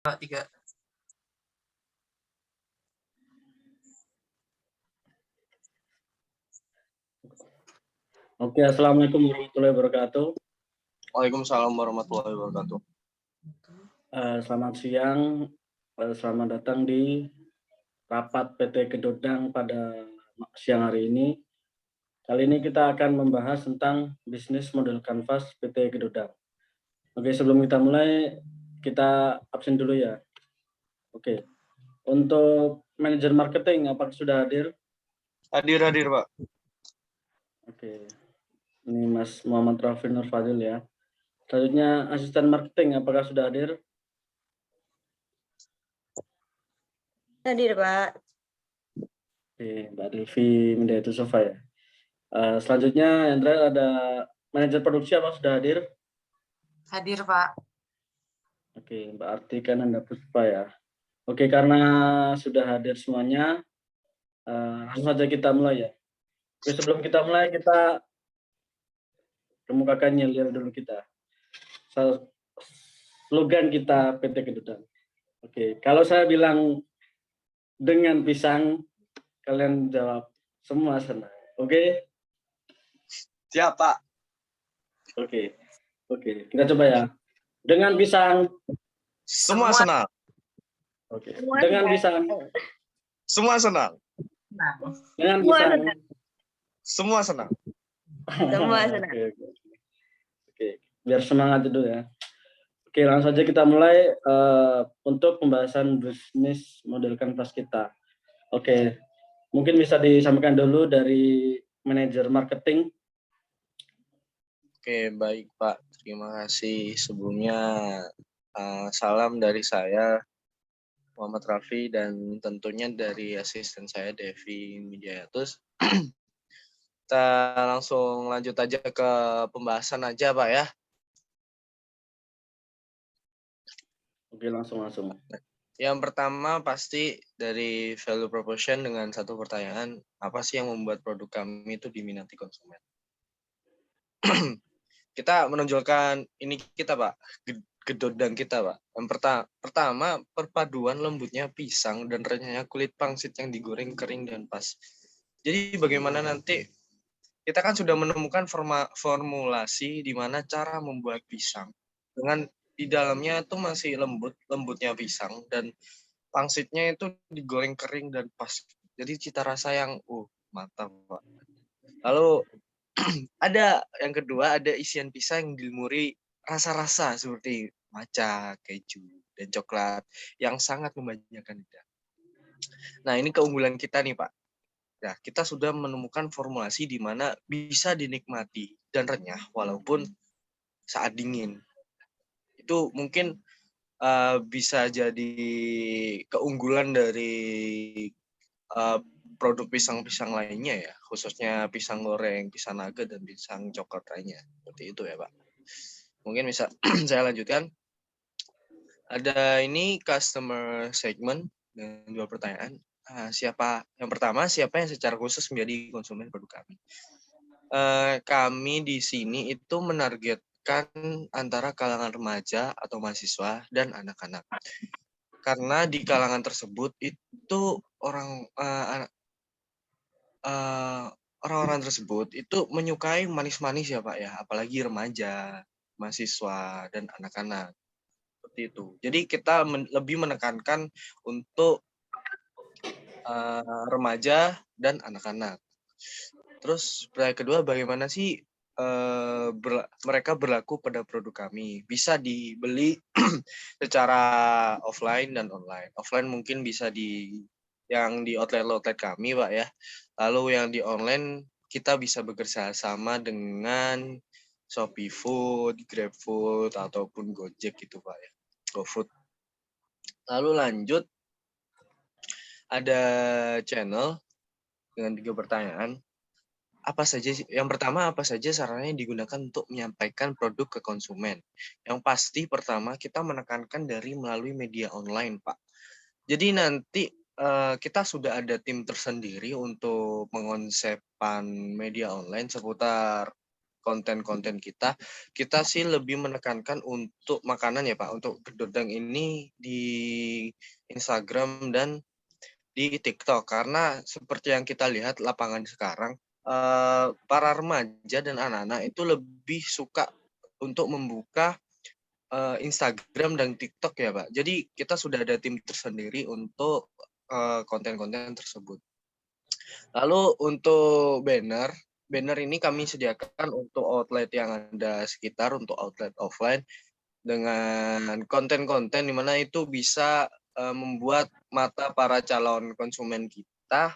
3. Oke, assalamualaikum warahmatullahi wabarakatuh. Waalaikumsalam warahmatullahi wabarakatuh. Selamat siang, selamat datang di rapat PT Gedodang pada siang hari ini. Kali ini kita akan membahas tentang bisnis model kanvas PT Gedodang. Oke, sebelum kita mulai, kita absen dulu ya. Oke, untuk manajer marketing, apakah sudah hadir? Hadir, Pak. Oke, ini Mas Muhammad Rafi Nur Fadil ya. Selanjutnya asisten marketing, apakah sudah hadir? Hadir, Pak. Oke, Mbak Devi Mindayatu Sofa ya. Selanjutnya, Hendra, ada manajer produksi apa sudah hadir? Hadir, Pak. Oke, Mbak Artika Nanda Puspa ya. Oke, karena sudah hadir semuanya, langsung saja kita mulai ya. Oke, sebelum kita mulai, kita kemukakan yel dulu kita. Slogan kita PT Gedodang. Oke, kalau saya bilang dengan pisang, kalian jawab semua senang. Oke? Siap, Pak. Oke, kita coba ya. Dengan pisang. Semua senang. Oke. Dengan pisang. Semua senang. Dengan pisang. Semua senang. Semua senang. Oke, biar semangat dulu ya. Oke, langsung saja kita mulai untuk pembahasan bisnis model kanvas kita. Oke, mungkin bisa disampaikan dulu dari manajer marketing. Oke, baik Pak. Terima kasih. Sebelumnya salam dari saya, Muhammad Rafi, dan tentunya dari asisten saya, Devi Midyatus. Kita langsung lanjut aja ke pembahasan aja, Pak ya. Oke, langsung. Yang pertama pasti dari value proposition dengan satu pertanyaan, apa sih yang membuat produk kami itu diminati konsumen? Kita menonjolkan ini kita, Pak, gedodang kita, Pak. Yang pertama, perpaduan lembutnya pisang dan renyahnya kulit pangsit yang digoreng kering dan pas. Jadi bagaimana nanti kita kan sudah menemukan formulasi di mana cara membuat pisang dengan di dalamnya itu masih lembutnya pisang dan pangsitnya itu digoreng kering dan pas. Jadi cita rasa yang mantap, Pak. Lalu ada yang kedua, ada isian pisang yang dilumuri rasa-rasa seperti matcha, keju, dan coklat yang sangat memanjakan lidah. Nah, ini keunggulan kita nih, Pak. Nah, kita sudah menemukan formulasi di mana bisa dinikmati dan renyah walaupun saat dingin. Itu mungkin bisa jadi keunggulan dari produk pisang-pisang lainnya ya, khususnya pisang goreng, pisang nugget, dan pisang coklat lainnya. Seperti itu ya, Pak. Mungkin bisa saya lanjutkan. Ada ini customer segment dengan 2 pertanyaan. Yang pertama, siapa yang secara khusus menjadi konsumen produk kami? Kami di sini itu menargetkan antara kalangan remaja atau mahasiswa dan anak-anak. Karena di kalangan tersebut itu orang-orang tersebut itu menyukai manis-manis ya, Pak ya, apalagi remaja, mahasiswa, dan anak-anak. Seperti itu. Jadi kita lebih menekankan untuk remaja dan anak-anak. Terus pertanyaan kedua, bagaimana sih mereka berlaku pada produk kami? Bisa dibeli secara offline dan online. Offline mungkin bisa yang di outlet kami, Pak ya. Lalu yang di online kita bisa bekerja sama dengan Shopee Food, GrabFood, ataupun Gojek gitu, Pak ya. GoFood. Lalu lanjut, ada channel dengan 3 pertanyaan. Yang pertama, apa saja sarana yang digunakan untuk menyampaikan produk ke konsumen? Yang pasti pertama kita menekankan dari melalui media online, Pak. Jadi nanti kita sudah ada tim tersendiri untuk mengonsepkan media online seputar konten-konten kita sih lebih menekankan untuk makanan ya Pak, untuk gedodang ini di Instagram dan di TikTok, karena seperti yang kita lihat lapangan sekarang, para remaja dan anak-anak itu lebih suka untuk membuka Instagram dan TikTok ya Pak. Jadi kita sudah ada tim tersendiri untuk konten-konten tersebut. Lalu untuk banner ini kami sediakan untuk outlet yang ada sekitar, untuk outlet offline dengan konten-konten di mana itu bisa membuat mata para calon konsumen kita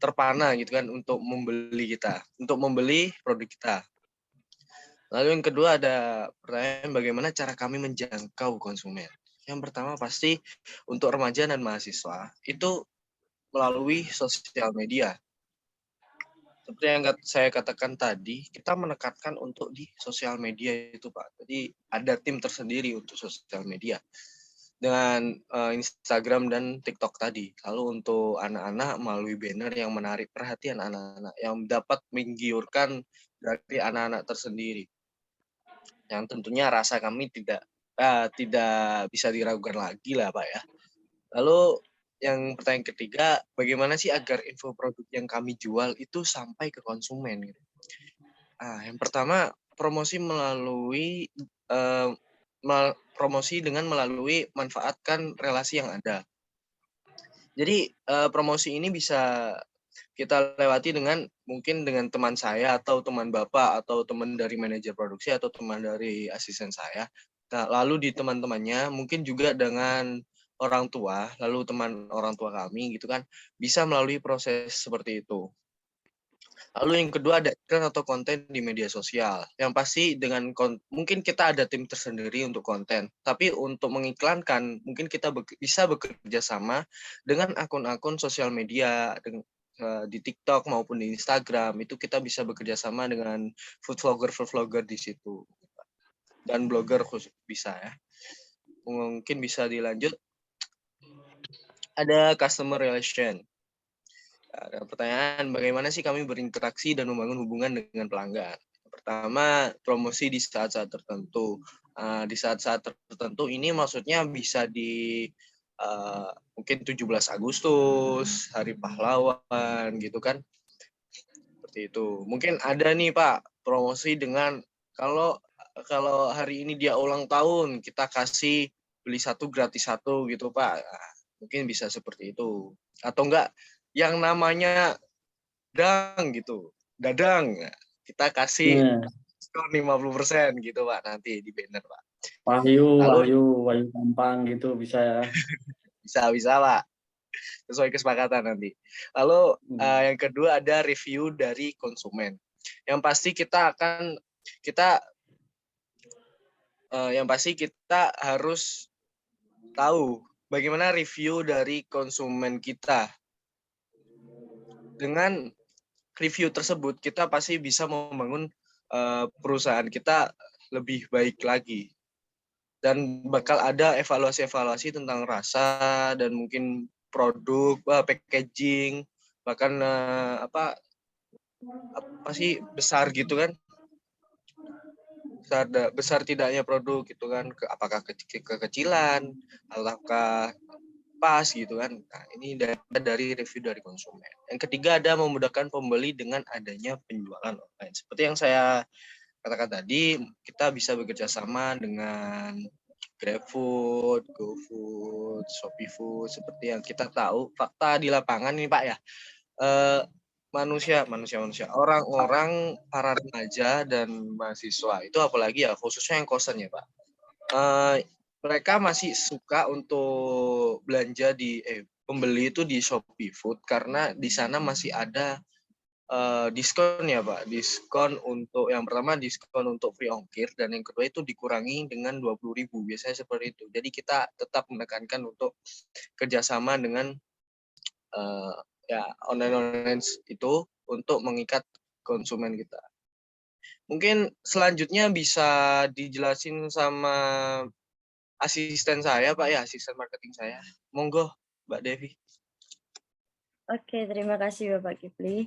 terpana gitu kan untuk membeli produk kita. Lalu yang kedua ada pertanyaan bagaimana cara kami menjangkau konsumen. Yang pertama pasti untuk remaja dan mahasiswa itu melalui sosial media. Seperti yang saya katakan tadi, kita menekankan untuk di sosial media itu Pak. Jadi ada tim tersendiri untuk sosial media dengan Instagram dan TikTok tadi. Lalu untuk anak-anak melalui banner yang menarik perhatian anak-anak, yang dapat menggiurkan dari anak-anak tersendiri. Yang tentunya rasa kami tidak bisa diragukan lagi lah Pak ya. Lalu yang pertanyaan ketiga, bagaimana sih agar info produk yang kami jual itu sampai ke konsumen gitu? Yang pertama promosi dengan melalui manfaatkan relasi yang ada. Jadi promosi ini bisa kita lewati mungkin dengan teman saya atau teman Bapak atau teman dari manajer produksi atau teman dari asisten saya. Nah, lalu di teman-temannya mungkin juga dengan orang tua, lalu teman orang tua kami gitu kan, bisa melalui proses seperti itu. Lalu yang kedua ada iklan atau konten di media sosial. Yang pasti mungkin kita ada tim tersendiri untuk konten, tapi untuk mengiklankan mungkin kita bisa bekerja sama dengan akun-akun sosial media di TikTok maupun di Instagram. Itu kita bisa bekerja sama dengan food vlogger di situ. Dan blogger khusus bisa ya. Mungkin bisa dilanjut. Ada customer relation. Ada pertanyaan, bagaimana sih kami berinteraksi dan membangun hubungan dengan pelanggan? Pertama, promosi di saat-saat tertentu. Di saat-saat tertentu ini maksudnya bisa di mungkin 17 Agustus, Hari Pahlawan, gitu kan. Seperti itu. Mungkin ada nih Pak, promosi dengan kalau hari ini dia ulang tahun, kita kasih beli satu gratis satu gitu Pak. Mungkin bisa seperti itu. Atau enggak yang namanya dadang, kita kasih diskon 50% gitu Pak nanti di banner Pak. Wahyu gampang gitu bisa ya. Bisa Pak, sesuai kesepakatan nanti. Lalu yang kedua ada review dari konsumen. Yang pasti kita harus tahu bagaimana review dari konsumen kita. Dengan review tersebut kita pasti bisa membangun perusahaan kita lebih baik lagi, dan bakal ada evaluasi tentang rasa dan mungkin produk, packaging, bahkan apa sih besar gitu kan, besar tidaknya produk gitu kan, apakah kekecilan ataukah pas gitu kan. Nah, ini dari review dari konsumen. Yang ketiga ada memudahkan pembeli dengan adanya penjualan online. Seperti yang saya katakan tadi, kita bisa bekerja sama dengan GrabFood, GoFood, ShopeeFood. Seperti yang kita tahu, fakta di lapangan nih Pak ya, manusia, orang-orang, para remaja dan mahasiswa itu apalagi ya, khususnya yang kosan ya Pak. Mereka masih suka untuk belanja pembeli itu di ShopeeFood karena di sana masih ada diskon ya Pak. Diskon untuk yang pertama diskon untuk free ongkir, dan yang kedua itu dikurangi dengan 20.000. Biasanya seperti itu. Jadi kita tetap menekankan untuk kerjasama dengan online itu untuk mengikat konsumen kita. Mungkin selanjutnya bisa dijelasin sama asisten saya Pak ya, asisten marketing saya. Monggo Mbak Devi. Oke, terima kasih Bapak Kifli.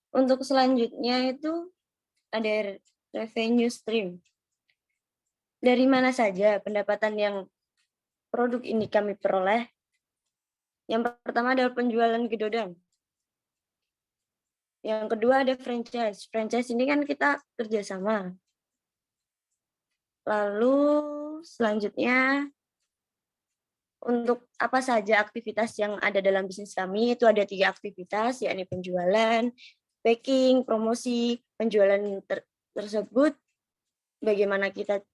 Untuk selanjutnya itu ada revenue stream. Dari mana saja pendapatan yang produk ini kami peroleh? Yang pertama adalah penjualan gedodang. Yang kedua ada franchise. Franchise ini kan kita kerjasama. Lalu selanjutnya untuk apa saja aktivitas yang ada dalam bisnis kami, itu ada 3 aktivitas, yakni penjualan, packing, promosi, penjualan tersebut, bagaimana kita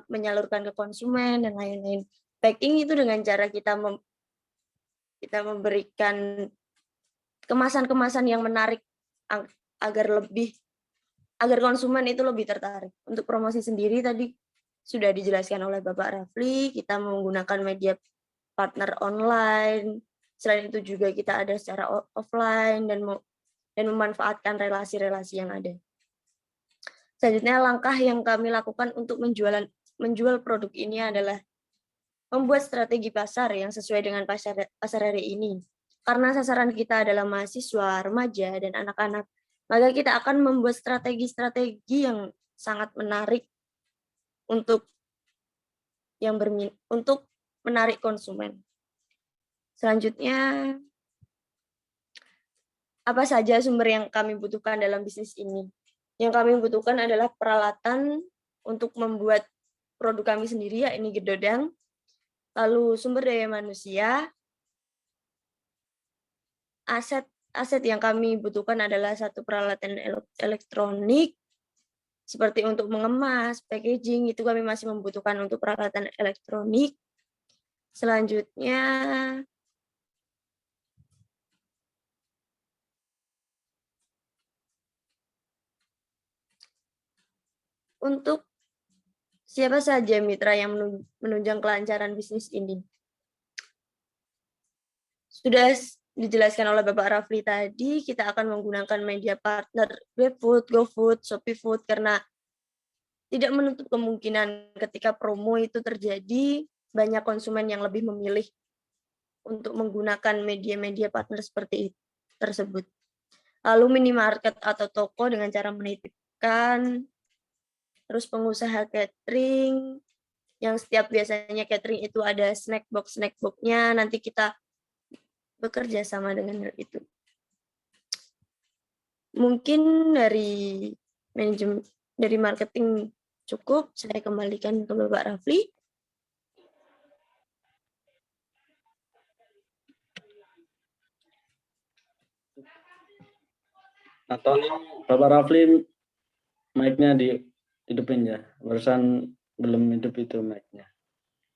menyalurkan ke konsumen dan lain-lain. Packing itu dengan cara kita memberikan kemasan-kemasan yang menarik agar konsumen itu lebih tertarik. Untuk promosi sendiri tadi sudah dijelaskan oleh Bapak Rafli, kita menggunakan media partner online. Selain itu juga kita ada secara offline dan memanfaatkan relasi-relasi yang ada. Selanjutnya langkah yang kami lakukan untuk menjual produk ini adalah membuat strategi pasar yang sesuai dengan pasar hari ini. Karena sasaran kita adalah mahasiswa, remaja, dan anak-anak, maka kita akan membuat strategi-strategi yang sangat menarik untuk menarik konsumen. Selanjutnya, apa saja sumber yang kami butuhkan dalam bisnis ini? Yang kami butuhkan adalah peralatan untuk membuat produk kami sendiri, yakni gedodang, lalu sumber daya manusia, aset yang kami butuhkan adalah satu peralatan elektronik, seperti untuk mengemas, packaging, itu kami masih membutuhkan untuk peralatan elektronik. Selanjutnya, untuk siapa saja mitra yang menunjang kelancaran bisnis ini? Sudah dijelaskan oleh Bapak Rafli tadi, kita akan menggunakan media partner GrabFood, GoFood, ShopeeFood, karena tidak menutup kemungkinan ketika promo itu terjadi, banyak konsumen yang lebih memilih untuk menggunakan media-media partner seperti itu, tersebut. Lalu minimarket atau toko dengan cara menitipkan, terus pengusaha catering, yang setiap biasanya catering itu ada snack box-nya, nanti kita bekerja sama dengan hal itu. Mungkin dari manajemen, dari marketing cukup, saya kembalikan ke Bapak Rafli. Atau Bapak Rafli mic-nya dihidupin ya. Barusan belum hidup itu mic-nya.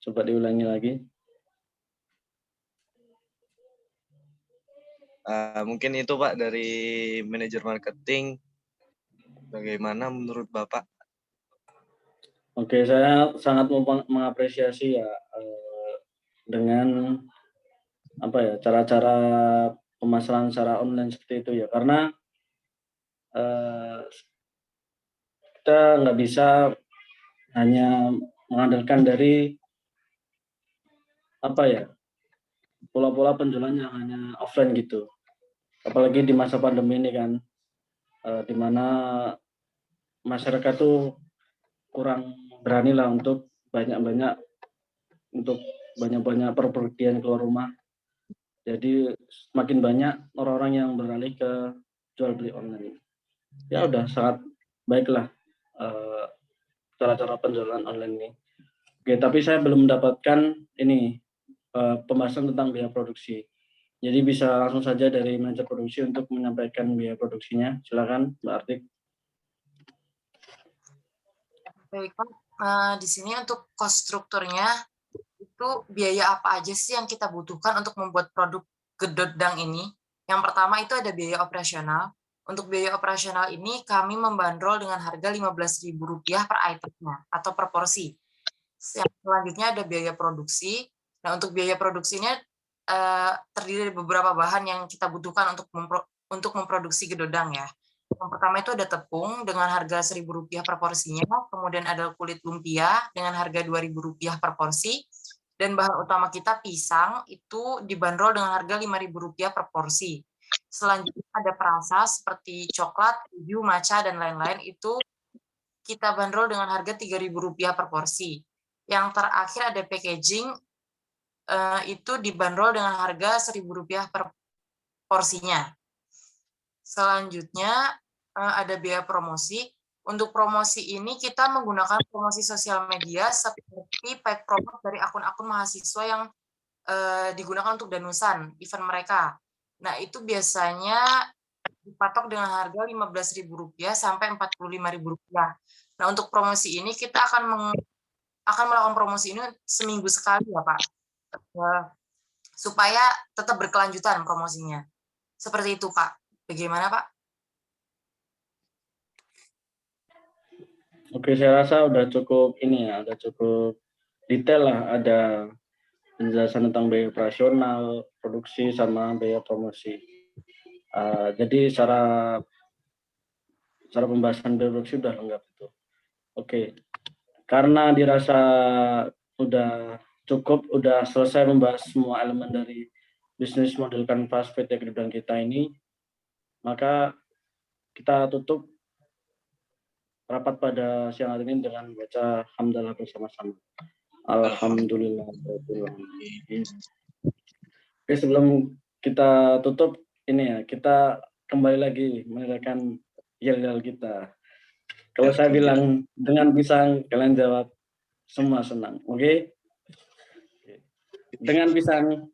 Coba diulangi lagi. Mungkin itu Pak dari manajer marketing. Bagaimana menurut Bapak? Oke, saya sangat mengapresiasi ya dengan apa ya cara-cara pemasaran secara online seperti itu ya, karena kita nggak bisa hanya mengandalkan dari apa ya pola-pola penjualan yang hanya offline gitu, apalagi di masa pandemi ini kan, di mana masyarakat tuh kurang berani lah untuk banyak-banyak perpergian keluar rumah. Jadi semakin banyak orang-orang yang beralih ke jual beli online. Ya udah sangat baiklah cara-cara penjualan online ini. Oke, tapi saya belum mendapatkan ini pembahasan tentang biaya produksi. Jadi bisa langsung saja dari manajer produksi untuk menyampaikan biaya produksinya. Silakan Mbak Artik. Baik Pak, di sini untuk cost strukturnya itu biaya apa aja sih yang kita butuhkan untuk membuat produk gedodang ini? Yang pertama itu ada biaya operasional. Untuk biaya operasional ini kami membandrol dengan harga Rp15.000 per itemnya atau per porsi. Yang selanjutnya ada biaya produksi. Nah, untuk biaya produksinya terdiri dari beberapa bahan yang kita butuhkan untuk memproduksi gedodang ya. Yang pertama itu ada tepung dengan harga Rp1.000 per porsinya, kemudian ada kulit lumpia dengan harga Rp2.000 per porsi, dan bahan utama kita pisang itu dibanderol dengan harga Rp5.000 per porsi. Selanjutnya ada perasa seperti coklat, keju, matcha, dan lain-lain, itu kita bandrol dengan harga Rp3.000 per porsi. Yang terakhir ada packaging, itu dibanderol dengan harga Rp1.000 per porsinya. Selanjutnya ada biaya promosi. Untuk promosi ini kita menggunakan promosi sosial media seperti paid promote dari akun-akun mahasiswa yang digunakan untuk danusan event mereka. Nah, itu biasanya dipatok dengan harga Rp15.000 sampai Rp45.000. Nah, untuk promosi ini kita akan melakukan promosi ini seminggu sekali ya Pak, supaya tetap berkelanjutan promosinya. Seperti itu Pak. Bagaimana Pak? Oke, saya rasa udah cukup udah cukup detail lah, ada penjelasan tentang biaya operasional, produksi, sama biaya promosi. Jadi secara pembahasan biaya produksi udah lengkap itu. Oke, karena dirasa udah cukup, udah selesai membahas semua elemen dari bisnis model kanvas PT Kedudang kita ini, maka kita tutup rapat pada siang hari ini dengan baca hamdalah bersama-sama. Alhamdulillah. Oke, sebelum kita tutup kita kembali lagi mendengarkan yel-yel kita. Kalau saya bilang dengan pisang, kalian jawab semua senang, oke? Dengan pisang.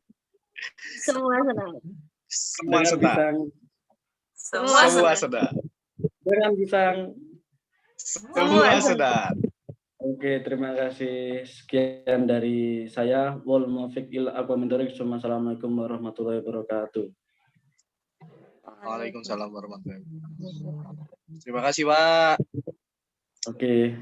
Semua senang. Semua Dengan sedap. pisang. Semua sedap. Dengan pisang. Semua sedap. Oke, terima kasih. Sekian dari saya. Wal muwaffiq ila aqwamit thoriq. Assalamualaikum warahmatullahi wabarakatuh. Waalaikumsalam warahmatullahi wabarakatuh. Terima kasih, Pak. Oke.